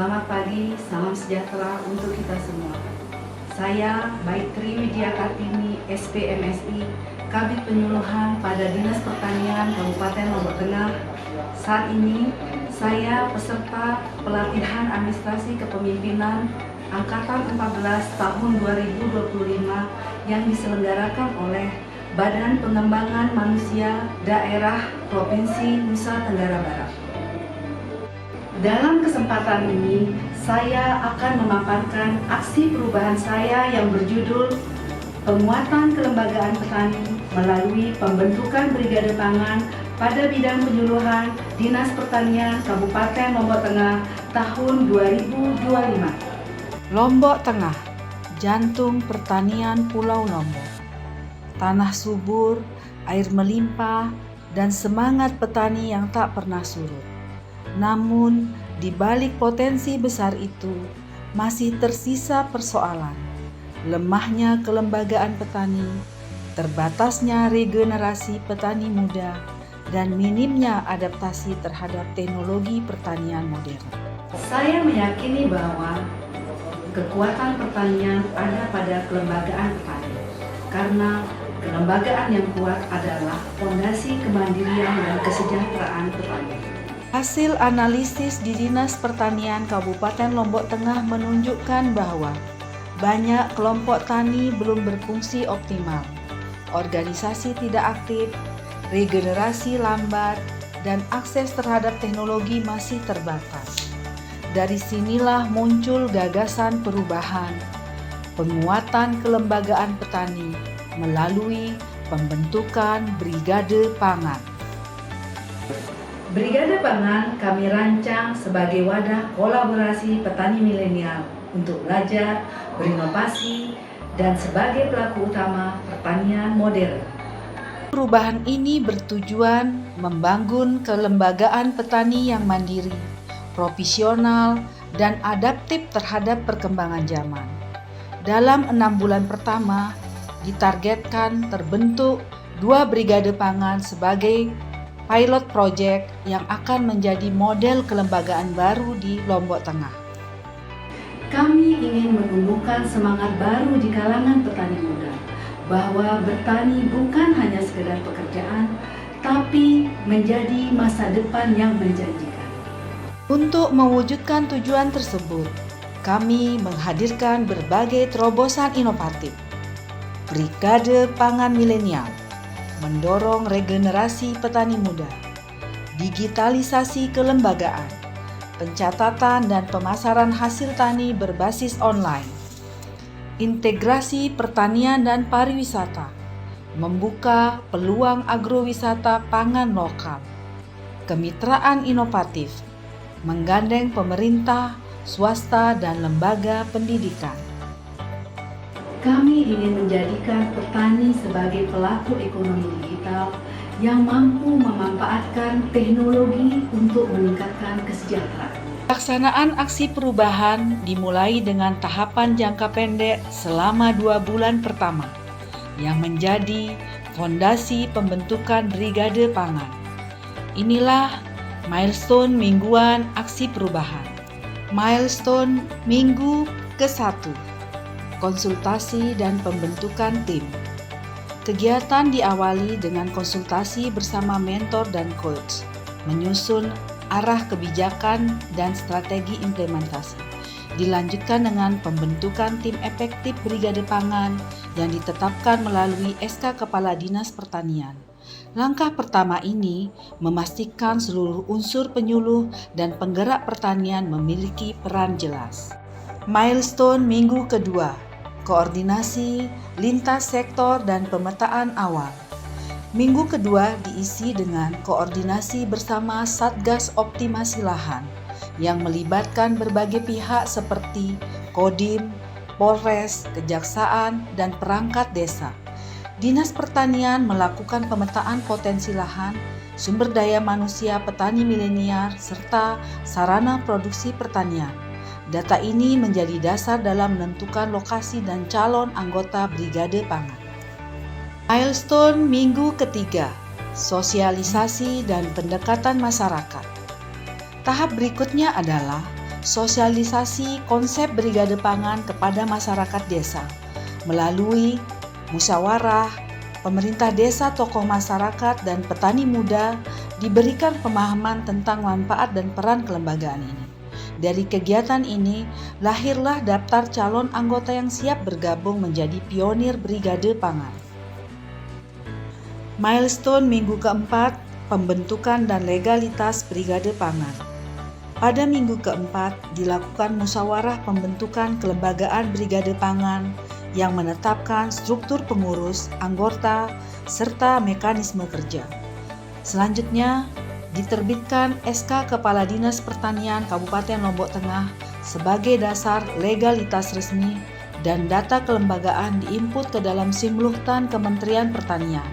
Selamat pagi, salam sejahtera untuk kita semua. Saya Baitri Widya Kartini, SPMSI, Kabid Penyuluhan pada Dinas Pertanian Kabupaten Lombok Tengah. Saat ini saya peserta pelatihan administrasi kepemimpinan Angkatan 14 tahun 2025 yang diselenggarakan oleh Badan Pengembangan Manusia Daerah Provinsi Nusa Tenggara Barat. Dalam kesempatan ini, saya akan memaparkan aksi perubahan saya yang berjudul Penguatan Kelembagaan Petani melalui pembentukan Brigade Pangan pada bidang penyuluhan Dinas Pertanian Kabupaten Lombok Tengah tahun 2025. Lombok Tengah, jantung pertanian Pulau Lombok. Tanah subur, air melimpah, dan semangat petani yang tak pernah surut. Namun, di balik potensi besar itu, masih tersisa persoalan. Lemahnya kelembagaan petani, terbatasnya regenerasi petani muda, dan minimnya adaptasi terhadap teknologi pertanian modern. Saya meyakini bahwa kekuatan pertanian ada pada kelembagaan petani, karena kelembagaan yang kuat adalah fondasi kemandirian dan kesejahteraan petani. Hasil analisis di Dinas Pertanian Kabupaten Lombok Tengah menunjukkan bahwa banyak kelompok tani belum berfungsi optimal, organisasi tidak aktif, regenerasi lambat, dan akses terhadap teknologi masih terbatas. Dari sinilah muncul gagasan perubahan, penguatan kelembagaan petani melalui pembentukan Brigade Pangan. Brigade Pangan kami rancang sebagai wadah kolaborasi petani milenial untuk belajar, berinovasi, dan sebagai pelaku utama pertanian modern. Perubahan ini bertujuan membangun kelembagaan petani yang mandiri, profesional, dan adaptif terhadap perkembangan zaman. Dalam 6 bulan pertama, ditargetkan terbentuk 2 Brigade Pangan sebagai pilot project yang akan menjadi model kelembagaan baru di Lombok Tengah. Kami ingin menumbuhkan semangat baru di kalangan petani muda, bahwa bertani bukan hanya sekedar pekerjaan, tapi menjadi masa depan yang menjanjikan. Untuk mewujudkan tujuan tersebut, kami menghadirkan berbagai terobosan inovatif. Brigade Pangan Milenial mendorong regenerasi petani muda, digitalisasi kelembagaan, pencatatan dan pemasaran hasil tani berbasis online, integrasi pertanian dan pariwisata, membuka peluang agrowisata pangan lokal, kemitraan inovatif, menggandeng pemerintah, swasta, dan lembaga pendidikan. Kami ingin menjadikan petani sebagai pelaku ekonomi digital yang mampu memanfaatkan teknologi untuk meningkatkan kesejahteraan. Pelaksanaan aksi perubahan dimulai dengan tahapan jangka pendek selama 2 bulan pertama, yang menjadi fondasi pembentukan Brigade Pangan. Inilah milestone mingguan aksi perubahan. Milestone minggu ke-1. Konsultasi dan pembentukan tim. Kegiatan diawali dengan konsultasi bersama mentor dan coach, menyusun arah kebijakan dan strategi implementasi. Dilanjutkan dengan pembentukan tim efektif Brigade Pangan yang ditetapkan melalui SK Kepala Dinas Pertanian. Langkah pertama ini memastikan seluruh unsur penyuluh dan penggerak pertanian memiliki peran jelas. Milestone minggu kedua, koordinasi lintas sektor dan pemetaan awal. Minggu kedua diisi dengan koordinasi bersama Satgas Optimasi Lahan yang melibatkan berbagai pihak seperti Kodim, Polres, Kejaksaan, dan perangkat desa. Dinas Pertanian melakukan pemetaan potensi lahan, sumber daya manusia petani milenial, serta sarana produksi pertanian. Data ini menjadi dasar dalam menentukan lokasi dan calon anggota Brigade Pangan. Milestone minggu ketiga, sosialisasi dan pendekatan masyarakat. Tahap berikutnya adalah sosialisasi konsep brigade pangan kepada masyarakat desa melalui musyawarah, pemerintah desa, tokoh masyarakat, dan petani muda diberikan pemahaman tentang manfaat dan peran kelembagaan ini. Dari kegiatan ini, lahirlah daftar calon anggota yang siap bergabung menjadi pionir Brigade Pangan. Milestone minggu keempat, pembentukan dan legalitas Brigade Pangan. Pada minggu keempat, dilakukan musyawarah pembentukan kelembagaan Brigade Pangan yang menetapkan struktur pengurus, anggota, serta mekanisme kerja. Selanjutnya, diterbitkan SK Kepala Dinas Pertanian Kabupaten Lombok Tengah sebagai dasar legalitas resmi dan data kelembagaan diinput ke dalam Simluhtan Kementerian Pertanian.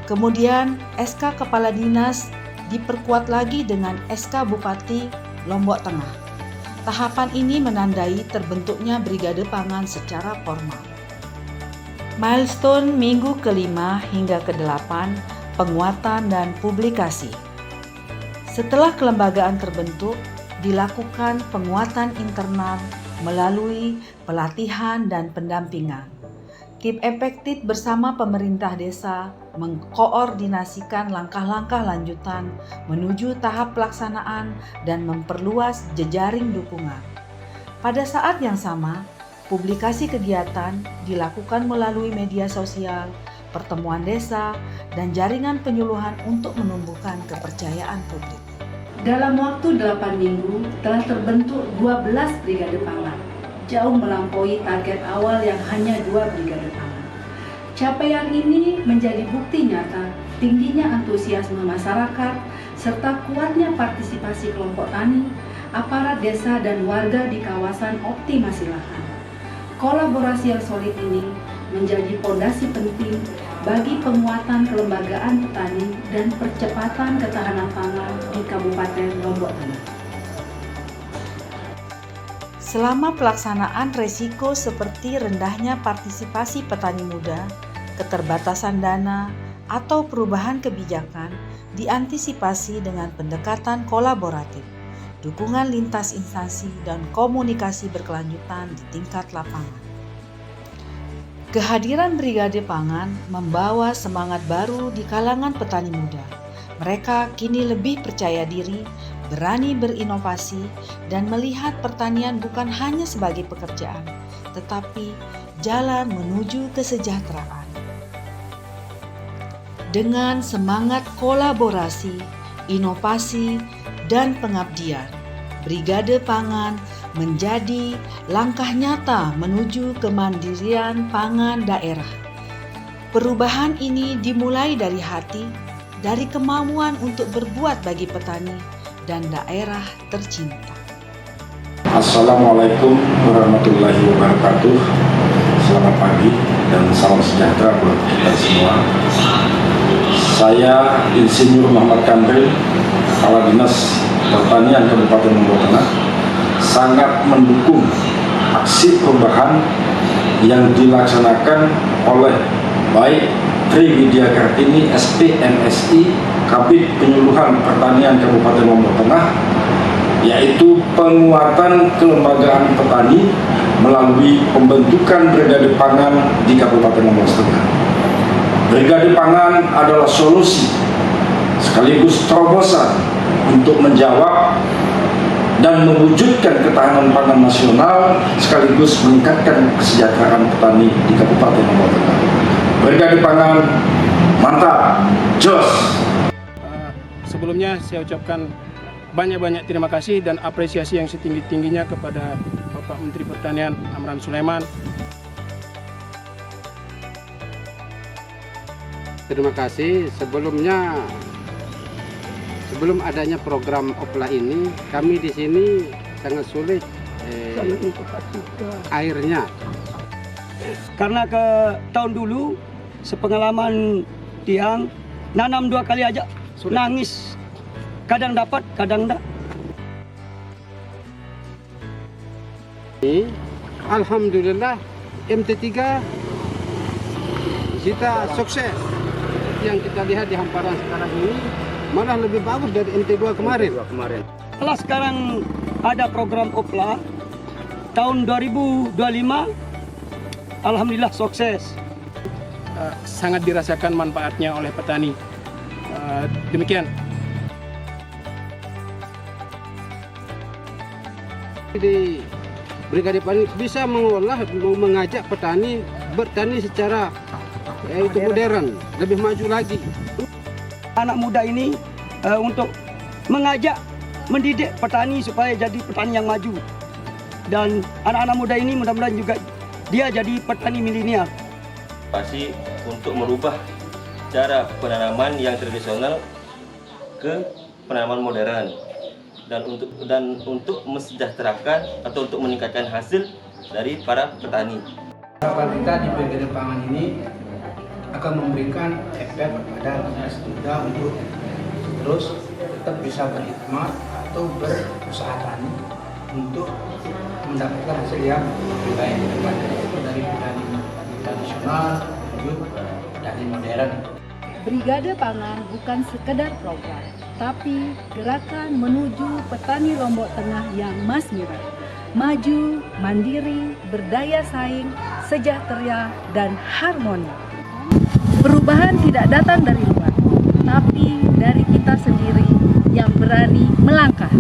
Kemudian, SK Kepala Dinas diperkuat lagi dengan SK Bupati Lombok Tengah. Tahapan ini menandai terbentuknya Brigade Pangan secara formal. Milestone minggu kelima hingga ke-8, penguatan dan publikasi. Setelah kelembagaan terbentuk, dilakukan penguatan internal melalui pelatihan dan pendampingan. Tim efektif bersama pemerintah desa mengkoordinasikan langkah-langkah lanjutan menuju tahap pelaksanaan dan memperluas jejaring dukungan. Pada saat yang sama, publikasi kegiatan dilakukan melalui media sosial, pertemuan desa, dan jaringan penyuluhan untuk menumbuhkan kepercayaan publik. Dalam waktu 8 minggu telah terbentuk 12 Brigade Pangan, jauh melampaui target awal yang hanya 2 Brigade Pangan. Capaian ini menjadi bukti nyata tingginya antusiasme masyarakat serta kuatnya partisipasi kelompok tani, aparat desa dan warga di kawasan optimasi lahan. Kolaborasi yang solid ini menjadi fondasi penting bagi penguatan kelembagaan petani dan percepatan ketahanan pangan di Kabupaten Lombok Tengah. Selama pelaksanaan resiko seperti rendahnya partisipasi petani muda, keterbatasan dana, atau perubahan kebijakan diantisipasi dengan pendekatan kolaboratif, dukungan lintas instansi, dan komunikasi berkelanjutan di tingkat lapangan. Kehadiran Brigade Pangan membawa semangat baru di kalangan petani muda. Mereka kini lebih percaya diri, berani berinovasi, dan melihat pertanian bukan hanya sebagai pekerjaan, tetapi jalan menuju kesejahteraan. Dengan semangat kolaborasi, inovasi, dan pengabdian, Brigade Pangan menjadi langkah nyata menuju kemandirian pangan daerah. Perubahan ini dimulai dari hati, dari kemauan untuk berbuat bagi petani dan daerah tercinta. Assalamualaikum warahmatullahi wabarakatuh. Selamat pagi dan salam sejahtera buat kita semua. Saya Insinyur Muhammad Kamril, Kepala Dinas Pertanian Kabupaten Lombok Tengah, sangat mendukung aksi perubahan yang dilaksanakan oleh baik Trimedia Kartini SPMSI Kabid Penyuluhan Pertanian Kabupaten Lombok Tengah, yaitu penguatan kelembagaan petani melalui pembentukan Brigade Pangan di Kabupaten Lombok Tengah. Brigade Pangan adalah solusi sekaligus terobosan untuk menjawab dan mewujudkan ketahanan pangan nasional sekaligus meningkatkan kesejahteraan petani di Kabupaten Lombok Tengah. Brigade Pangan, mantap, jos! Sebelumnya saya ucapkan banyak-banyak terima kasih dan apresiasi yang setinggi-tingginya kepada Bapak Menteri Pertanian Amran Sulaiman. Terima kasih. Sebelum adanya program OPLA ini, kami di sini sangat sulit airnya. Karena ke tahun dulu sepengalaman tiang nanam 2 kali aja sulit. Nangis, kadang dapat kadang enggak. Alhamdulillah MT3 kita sukses. Yang kita lihat di hamparan sekarang ini malah lebih bagus dari MT2 kemarin. Setelah sekarang ada program OPLA tahun 2025, alhamdulillah sukses. Sangat dirasakan manfaatnya oleh petani. Demikian. Di Brigade Panen bisa mengolah, mengajak petani bertani secara yaitu modern, lebih maju lagi. Anak muda ini untuk mengajak, mendidik petani supaya jadi petani yang maju. Dan anak-anak muda ini mudah-mudahan juga dia jadi petani milenial. Pasti untuk merubah cara penanaman yang tradisional ke penanaman modern dan untuk mesejahterakan atau untuk meningkatkan hasil dari para petani. Harapan kita di Brigade Pangan ini akan memberikan efek kepada anak muda untuk terus tetap bisa berkhidmat atau berusaha tani untuk mendapatkan hasil yang lebih baik dari petani tradisional menuju petani modern. Brigade Pangan bukan sekedar program, tapi gerakan menuju petani Lombok Tengah yang masmurah, maju, mandiri, berdaya saing, sejahtera, dan harmoni. Perubahan tidak datang dari luar, tapi dari kita sendiri yang berani melangkah.